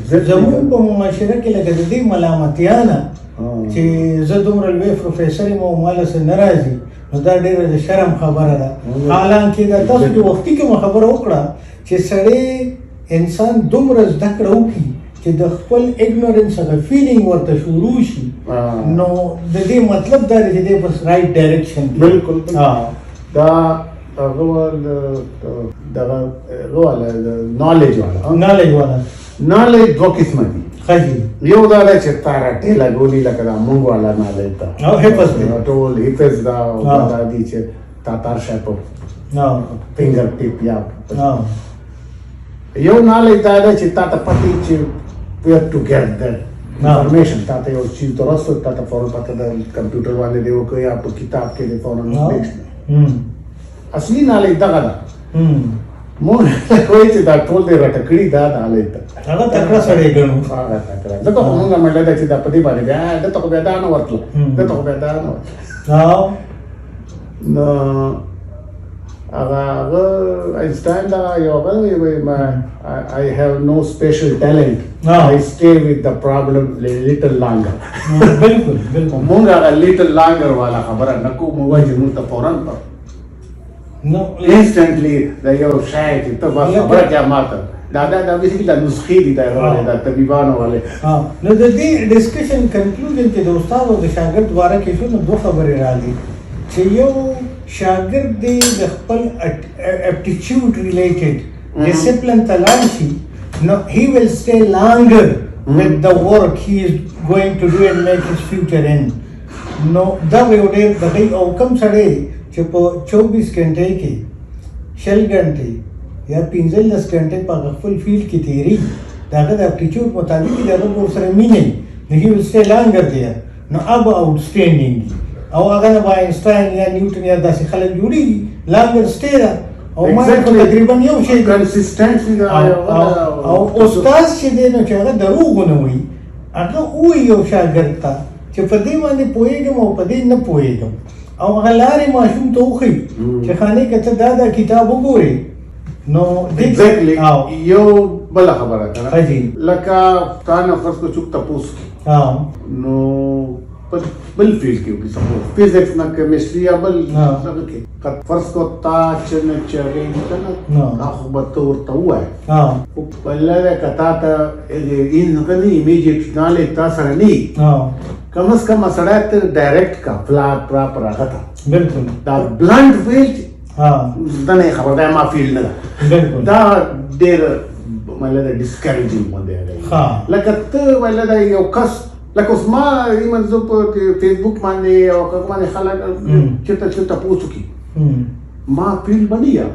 زمون په معاشره کې لکه د دې ملامتیانه چې زه دومره لوی پروفیسر یم او ماله څه نه راځي، نو دا ډېره د شرم خبره ده. حالانکې دا تاسو د وختي کومه خبره وکړه چې سړی انسان دومره زده کړه وکړي چې د خپل اګنورنس هغه فیلینګ ورته شروع شي، نو د دې مطلب دا دی چې دی بس رایټ ډایرکشن. بالکل دا هغه دغه والا نالج والا نالج دوه قسمه دي. یو دا دی چې تا راټې لګولي لکه دا مونږ والا نالج ته او حفظ دی ټول حفظ دا دي چې تا تار شی په فنګر ټیپ یا یو نالج دا دی چې تا ته پټې چې we have to get that information. تا ته یو چیز درسته تا ته فوراً پته ده کمپیوټر باندې دی وکړه یا په کتاب کې دی فوراً نوټ. اصلي نالج دغه ده. مونږ وایي چې دا ټول دی راټه کړي دا نالج ده. هغه تکړه سړی ګڼو. هغه تکړه ځکه خو مونږ مړه ده چې دا په دې باندې بیا دته خو بیا دا نه ورتله دته خو بیا دا نه ورتله. نو هغه einstein دا یو هغه I have no special talent. I stay with the problem little longer. بالکل بالکل مونږ هغه little longer والا خبره نه کوو. موږ چې موږ ته فوراً نو instantly دا یو شی چې ته بس خبره کیا ماته دا بیسیکلی دا نسخې دي دا طبیبانو والے. نو د دې ډسکشن کنکلوژن کې د استاد او د شاګرد باره کې شنو دوه خبرې راغلي چې یو شاګرد دی د خپل aptitude related discipline ته لاړ شي، نو he will stay longer with the work he is going to do and make his future in. نو دا یو ډېر دغه او کم سړی چې په 24 غنټې کې 6 غنټې یا 15 غنټې په خپل فیلډ کې تیری دا د aptitude مطابق دا ور سره مینه نه he will stay longer there. نو اب outstanding او هغه نه آینسټاین یا نیوټن یا داسې خلک جوړي لاندر سټی ده او ما تقریبا یو شی کنسیسټنسي ده. او استاد چې دی نو چې هغه دروغ ونه وایي، هغه وایي یو شاګرد ته چې په دې باندې پوهېږم او په دې نه پوهېږم، او هغه لارې ماشوم ته وښیي چې خانې که ته دا کتاب وګورې نو یو بله خبره کنه لکه تا نه فرض کړه څوک تپوس نو بل فیلډ کې وکړي سپوز فزیکس نه کیمسټري یا بل څه کې فرض کو تا چې نه چېږي کنه هغه به ته ورته ووایې خو بله کتا ته این کنه ایمیجیټ نالج تا سره نه کم از کم سړی ته ډایرکټ کا پراپر راغته بالکل دا بلانډ فیلډ دا نه خبر دا ما فیلډ نه ده دا ډېر مطلب ډسکریجینګ باندې لکه ته مطلب یو کس لکه اوس ما ایمن زه په فیسبوک باندې او کوم باندې خلک چېرته تپوس وکړي ما فیلډ باندې یا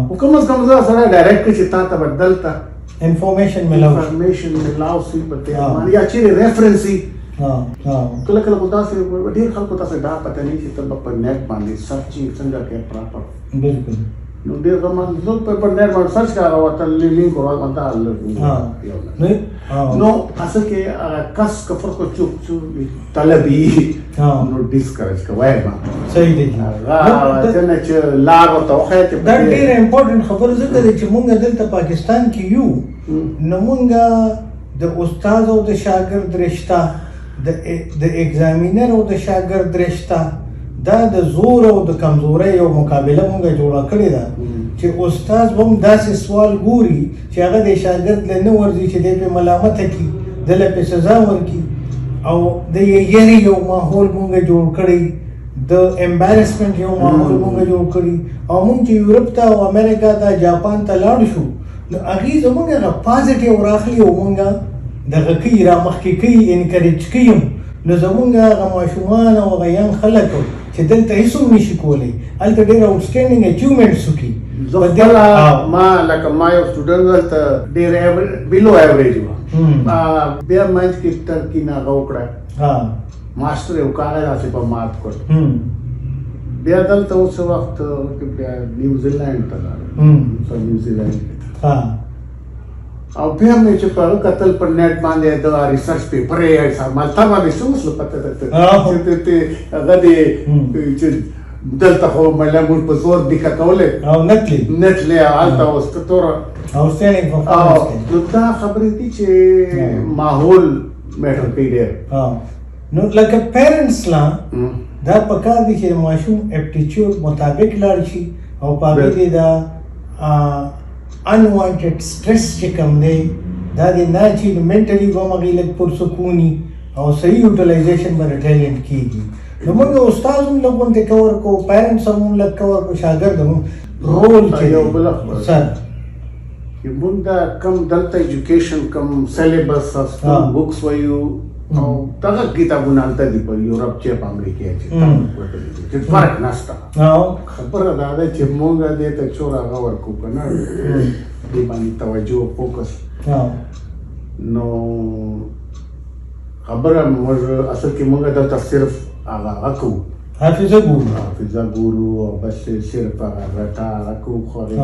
خو کم از کم زه سره ډایرکټ چې تا ته به دلته انفارمیشن ملاو سي په دې باندې یا چیرې ریفرنس وي. کله کله خو داسې ډېر خلکو ته دا پته نه چې ته به په نیټ باندې سرچینګ څنګه کوې پراپر. بالکل نو ډېر زمان زه په نیټ باندې سرچ کړه او ورته لینک ورته نو اصل کې هغه کس که فرق څوک طلبي نو ډسکریج کوي ما صحیح دی. هغه څنګه چې لار ورته وښیه چې دا ډېره امپورټنټ خبره ځکه دی چې مونږ دلته پاکستان کې یو نو مونږ د استاد او د شاګرد رشته د ایگزامینر او د شاګرد رشته دا د زور او د کمزورۍ یو مقابله مونږ جوړه کړې ده چې استاد هم داسې سوال ګوري چې هغه د شاګرد له نه ورځي چې دی پې ملامته کړي دله پې سزا ورکړي او د یرې یو ماحول مونږ جوړ کړی د امبارسمنټ یو ماحول مونږ جوړ کړي او مونږ چې یورپ ته او امریکا ته جاپان ته لاړ شو نو هغې زمونږ هغه پازیټیو راخلي او مونږ دغه کوي را مخکې کوي انکریج کوي نو زمونږ هغه ماشومان او هغه ینګ خلک چې دلته هېڅ هم نشي کولی هلته ډېر آوټسټینډینګ اچیومنټس وکړي. ما لکه ما یو سټوډنټ دلته ډېر بلو ایوریج وه بیا منځ کې ټرکي نه هغه وکړه ماسټر یې وکاله داسې په مات کړ بیا دلته اوس وخت بیا نیوزیلینډ ته لاړم په نیوزیلینډ کې او بیا مې چې په کتل پر نیټ باندې د ریسرچ پیپر یې مالته باندې څه وسله پته ده هغه دې چې دلته خو مله موږ په زور دقه کوله او نتلې هلته اوس کتوره outstanding performance کوي. نو دا خبرې دي چې ماحول میټر کوي ډېر. نو لکه پیرنټس لا دا پکار دي چې ماشوم اپټیچیوډ مطابق لاړ شي او پابې دي دا unwanted stress چې کوم دی دا د نه چې منټلی به مغې لږ پرسکوني او صحیح یوټیلایزیشن به د ټیلنټ کېږي. نو موږ استاد هم لږ غونډې کور کو، پیرنټس هم لږ کور کو، شاګرد هم رول چې یو بله خبره سر چې موږ دا کم دلته ایجوکیشن کم سیلیبس اسکول بوکس وایو او دغه کتابونه هلته دي په یورپ چې په امریکا چې فرق نشته. خبره دا ده چې موږ دې ته چور هغه ورکو که نه دې باندې توجه فوکس. نو خبره موږ اصل کې موږ دلته صرف هغه کوو حافظه ګورو او بس صرف هغه رټه هغه کوو خو هغې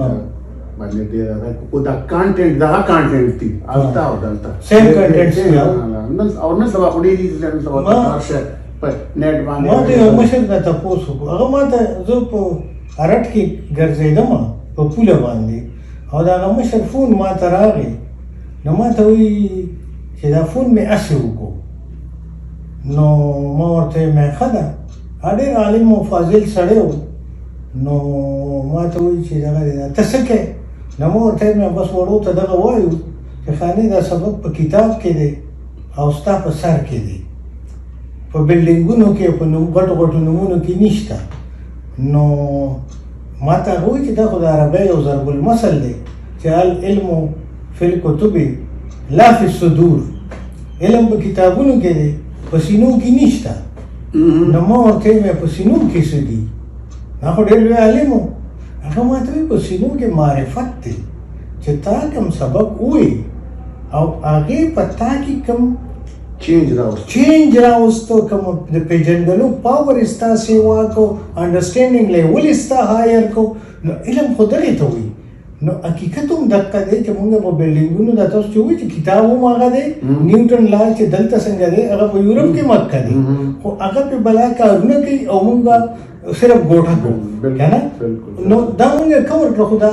باندې ډېر هغه او دا کانټینټ دغه کانټینټ دي هلته او دلته سیم کانټینټ او نن سبا خو ډېر دي نن سبا هر شی په نیټ باندې. ما د یو مشر نه تپوس وکړو، هغه ما ته زه په ارټ کې ګرځېدم په پوله باندې او د هغه مشر فون ما ته راغی. نو ما ته وایي چې دا فون مې هسې وکړو. نو ما ورته ویل مې ښه ده، ډېر عالم او فاضل سړی و. نو ما ته وایي چې دغه دی ته څه کوې؟ نو ما ورته ویل بس وړو ته دغه وایو چې خانې دا سبق په کتاب کې دی او ستا په سر کې دی، په بلډینګونو کې په غټو غټو نومونو کې نشته. نو ما ته هغه وایي چې دا خو د عربۍ یو ضرب المثل دی چې العلم فی الکتب لا فی الصدور، علم په کتابونو کې دی په سینو کې نشته. نو ما ورته ویل په سینو کې څه دي؟ دا خو ډېر لوی عالم و. هغه ما ته وایي په سینو کې معرفت دی چې تا کوم سبق ووایي او هغې په تا کې کوم چینج راوستو، کوم د پیژندلو پاور ستا سیوا کو، انډرسټینډینګ لیول ستا هایر کو. نو علم خو دغې ته وایي. نو حقیقت هم دقه دی چې موږ په بلډینګونو دا تاسو چې وایي چې کتاب هم هغه دی، نیوټن لا چې دلته څنګه دی هغه په یورپ کې مکه دی، خو هغه پې بلا کارونه کوي او موږ صرف ګوټه کوو که نه. نو دا موږ کور کړه خو دا